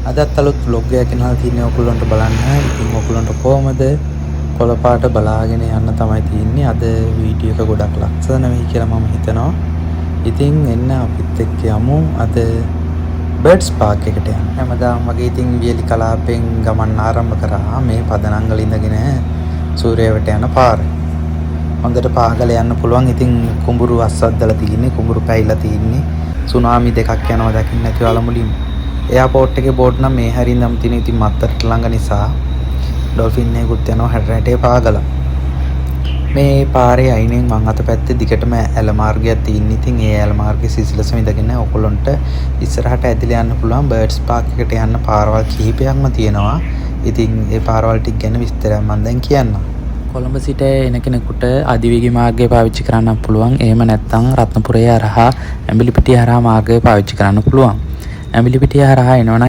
අදත් අලුත් vlog එකක් ගෙනල්ලා තියෙන්නේ ඔයගොල්ලන්ට බලන්න. ඉතින් ඔයගොල්ලන්ට කොහමද කොළපාට බලාගෙන යන්න තමයි තියෙන්නේ. අද වීඩියෝ එක ගොඩක් ලස්සන වෙයි කියලා මම හිතනවා. ඉතින් එන්න අපිත් එක්ක යමු අද බර්ඩ්ස් පාක් එකට යන්න. හැමදාම වගේ ඉතින් වියලි කලාපෙන් ගමන් ආරම්භ කරා මේ පදනංගල ඉඳගෙන සූර්යවට යන පාර. හොඳට පාගල යන්න පුළුවන්. ඉතින් කුඹුරු අස්සද්දලා තියෙන්නේ, කුඹුරු පැයිලා තියෙන්නේ. සුනාමි දෙකක් යනවා දකින්න නැති වල මුලින්. එයාපෝට් එකේ බෝඩ් නම් මේ හැරින් නම් තියෙන. ඉතින් මත්තට ළඟ නිසා ඩොල්ෆින් එකකුත් යනවා හැඩරැටේ පාගල. මේ පාරේ අයිනෙන් මං අත පැත්තේ දිගටම ඇල මාර්ගයක් තියෙන. ඉතින් ඒ ඇල මාර්ගයේ සිසිලස විඳගෙන ඔයගොල්ලන්ට ඉස්සරහට ඇදලා යන්න පුළුවන්. බර්ඩ්ස් පාක් එකට යන්න පාරවල් කිහිපයක්ම තියෙනවා. ඉතින් ඒ පාරවල් ටික ගැන විස්තරයක් මම දැන් කියන්නම්. කොළඹ සිට එන කෙනෙකුට අධිවේගී මාර්ගය පාවිච්චි කරන්න පුළුවන්. එහෙම නැත්නම් රත්නපුරේ හරහා ඇඹිලිපිටිය හරහා මාර්ගය පාවිච්චි කරන්න පුළුවන්. ඇඹිලිපිටිය හරහා එනවනම්